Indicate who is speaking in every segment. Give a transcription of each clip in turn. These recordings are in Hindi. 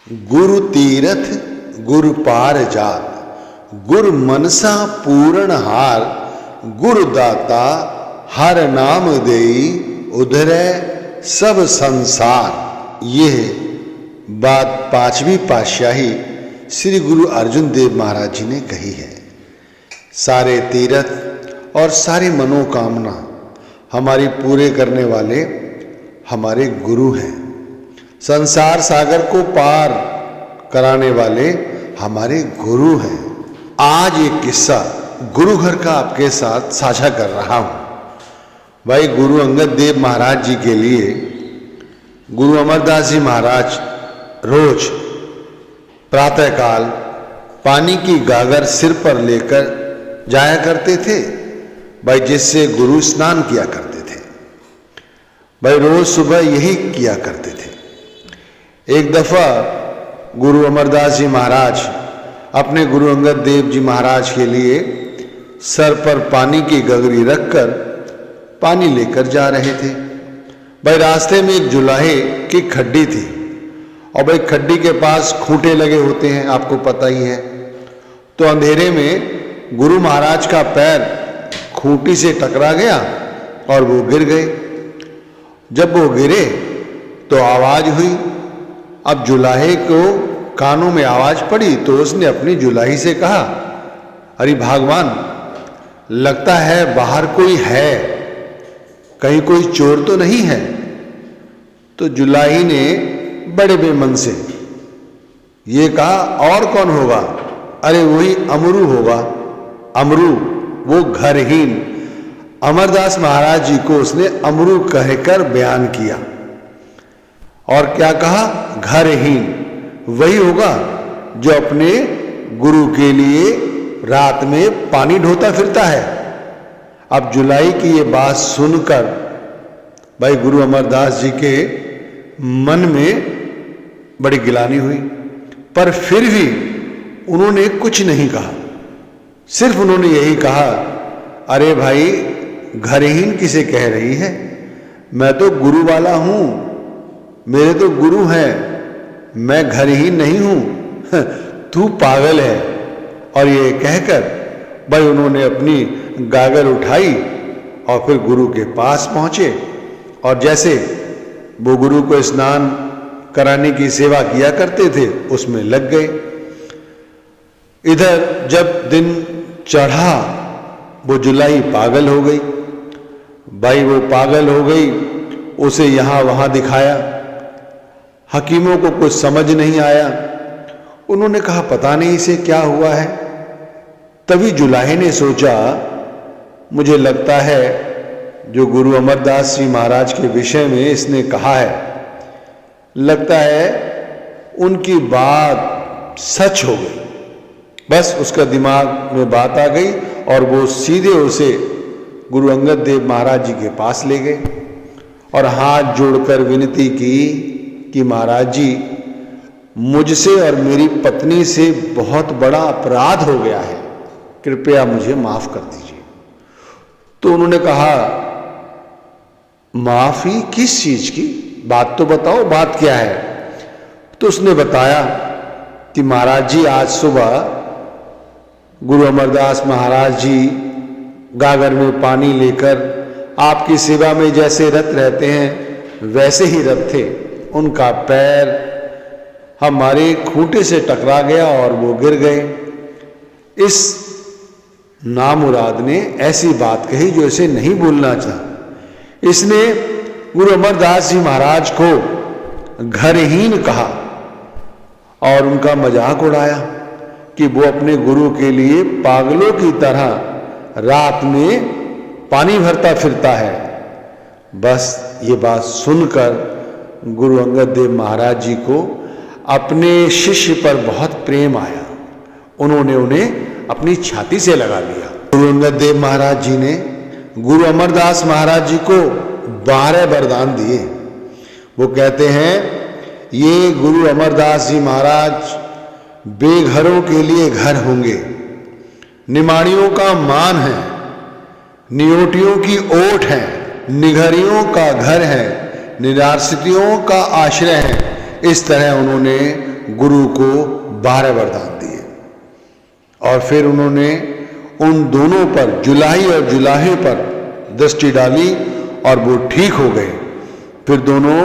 Speaker 1: गुरु तीरथ गुरु पार जात, गुरु मनसा पूर्ण हार, गुरु दाता हर नाम देई, उधरे सब संसार। यह बात पांचवी पातशाही श्री गुरु अर्जुन देव महाराज जी ने कही है। सारे तीर्थ और सारी मनोकामना हमारी पूरे करने वाले हमारे गुरु हैं। संसार सागर को पार कराने वाले हमारे गुरु हैं। आज एक किस्सा गुरु घर का आपके साथ साझा कर रहा हूं। भाई, गुरु अंगद देव महाराज जी के लिए गुरु अमरदास जी महाराज रोज प्रातःकाल पानी की गागर सिर पर लेकर जाया करते थे भाई, जिससे गुरु स्नान किया करते थे भाई। रोज सुबह यही किया करते थे। एक दफा गुरु अमरदास जी महाराज अपने गुरु अंगद देव जी महाराज के लिए सर पर पानी की गगरी रखकर पानी लेकर जा रहे थे भाई। रास्ते में एक जुलाहे की खड्डी थी और भाई खड्डी के पास खूंटे लगे होते हैं, आपको पता ही है। तो अंधेरे में गुरु महाराज का पैर खूंटी से टकरा गया और वो गिर गए। जब वो गिरे तो आवाज हुई। अब जुलाहे को कानों में आवाज पड़ी तो उसने अपनी जुलाही से कहा, अरे भगवान, लगता है बाहर कोई है, कहीं कोई चोर तो नहीं है। तो जुलाही ने बड़े बेमन से ये कहा, और कौन होगा? अरे वही अमरू होगा। अमरू, वो घरहीन। अमरदास महाराज जी को उसने अमरू कहकर बयान किया और क्या कहा? घरहीन वही होगा जो अपने गुरु के लिए रात में पानी ढोता फिरता है। अब जुलाई की ये बात सुनकर भाई गुरु अमरदास जी के मन में बड़ी गिलानी हुई, पर फिर भी उन्होंने कुछ नहीं कहा। सिर्फ उन्होंने यही कहा, अरे भाई, घरहीन किसे कह रही है? मैं तो गुरु वाला हूं, मेरे तो गुरु हैं, मैं घरहीन नहीं हूं। तू पागल है। और ये कहकर भाई उन्होंने अपनी गागर उठाई और फिर गुरु के पास पहुंचे और जैसे वो गुरु को स्नान कराने की सेवा किया करते थे उसमें लग गए। इधर जब दिन चढ़ा वो जुलाई पागल हो गई भाई। वो पागल हो गई, उसे यहां वहां दिखाया। हकीमों को कुछ समझ नहीं आया। उन्होंने कहा, पता नहीं इसे क्या हुआ है। तभी जुलाहे ने सोचा, मुझे लगता है जो गुरु अमरदास जी महाराज के विषय में इसने कहा है, लगता है उनकी बात सच हो गई। बस उसका दिमाग में बात आ गई और वो सीधे उसे गुरु अंगद देव महाराज जी के पास ले गए और हाथ जोड़कर विनती की कि महाराज जी, मुझसे और मेरी पत्नी से बहुत बड़ा अपराध हो गया है, कृपया मुझे माफ कर दीजिए। तो उन्होंने कहा, माफी किस चीज की? बात तो बताओ, बात क्या है? तो उसने बताया कि महाराज जी, आज सुबह गुरु अमरदास महाराज जी गागर में पानी लेकर आपकी सेवा में जैसे रत रहते हैं वैसे ही रत थे। उनका पैर हमारे खूंटे से टकरा गया और वो गिर गए। इस नामुराद ने ऐसी बात कही जो इसे नहीं बोलना चाहा। इसने गुरु अमरदास जी महाराज को घरहीन कहा और उनका मजाक उड़ाया कि वो अपने गुरु के लिए पागलों की तरह रात में पानी भरता फिरता है। बस ये बात सुनकर गुरु अंगद देव महाराज जी को अपने शिष्य पर बहुत प्रेम आया। उन्होंने उन्हें अपनी छाती से लगा लिया। गुरु अंगद देव महाराज जी ने गुरु अमरदास महाराज जी को 12 वरदान दिए। वो कहते हैं, ये गुरु अमरदास जी महाराज बेघरों के लिए घर होंगे, निमाड़ियों का मान है, नियोटियों की ओट है, निघरियों का घर है, निराश्रितों का आश्रय है। इस तरह उन्होंने गुरु को 12 वरदान दिए और फिर उन्होंने उन दोनों पर, जुलाही और जुलाहे पर दृष्टि डाली और वो ठीक हो गए। फिर दोनों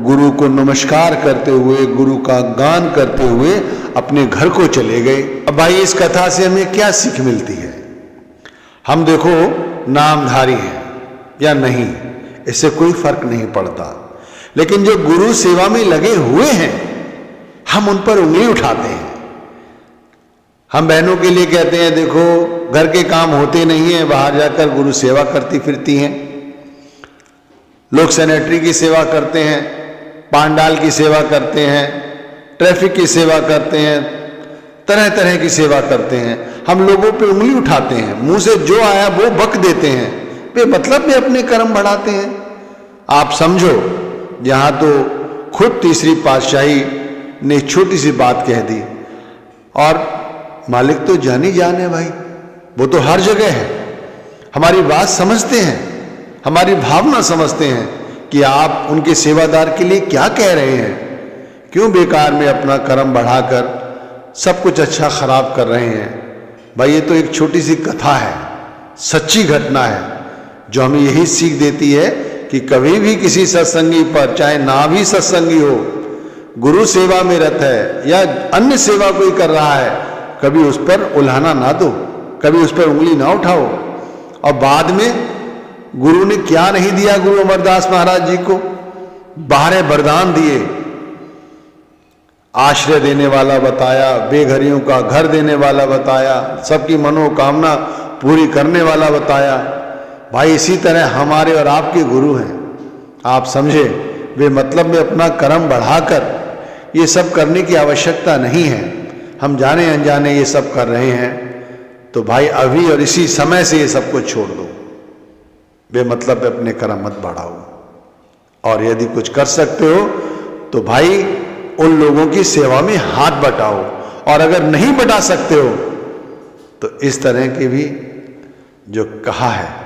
Speaker 1: गुरु को नमस्कार करते हुए, गुरु का गान करते हुए अपने घर को चले गए। अब भाई इस कथा से हमें क्या सीख मिलती है? हम देखो नामधारी हैं या नहीं, इससे कोई फर्क नहीं पड़ता, लेकिन जो गुरु सेवा में लगे हुए हैं हम उन पर उंगली उठाते हैं। हम बहनों के लिए कहते हैं देखो घर के काम होते नहीं है, बाहर जाकर गुरु सेवा करती फिरती हैं। लोग सैनिटरी की सेवा करते हैं, पांडाल की सेवा करते हैं, ट्रैफिक की सेवा करते हैं, तरह तरह की सेवा करते हैं। हम लोगों पे उंगली उठाते हैं, मुंह से जो आया वो बक देते हैं, बेमतलब में अपने कर्म बढ़ाते हैं। आप समझो, यहां तो खुद तीसरी पातशाही ने छोटी सी बात कह दी और मालिक तो जानी जान है भाई, वो तो हर जगह है। हमारी बात समझते हैं, हमारी भावना समझते हैं कि आप उनके सेवादार के लिए क्या कह रहे हैं, क्यों बेकार में अपना कर्म बढ़ाकर सब कुछ अच्छा खराब कर रहे हैं। भाई ये तो एक छोटी सी कथा है, सच्ची घटना है, जो हमें यही सीख देती है कि कभी भी किसी सत्संगी पर, चाहे ना भी सत्संगी हो, गुरु सेवा में रत है या अन्य सेवा कोई कर रहा है, कभी उस पर उल्हाना ना दो, कभी उस पर उंगली ना उठाओ। और बाद में गुरु ने क्या नहीं दिया गुरु अमरदास महाराज जी को? 12 वरदान दिए, आश्रय देने वाला बताया, बेघरियों का घर देने वाला बताया, सबकी मनोकामना पूरी करने वाला बताया। भाई इसी तरह हमारे और आपके गुरु हैं। आप समझे, वे मतलब में अपना कर्म बढ़ाकर ये सब करने की आवश्यकता नहीं है। हम जाने अनजाने ये सब कर रहे हैं, तो भाई अभी और इसी समय से ये सब कुछ छोड़ दो, बेमतलब अपने कर्म मत बढ़ाओ। और यदि कुछ कर सकते हो तो भाई उन लोगों की सेवा में हाथ बटाओ, और अगर नहीं बटा सकते हो तो इस तरह के भी जो कहा है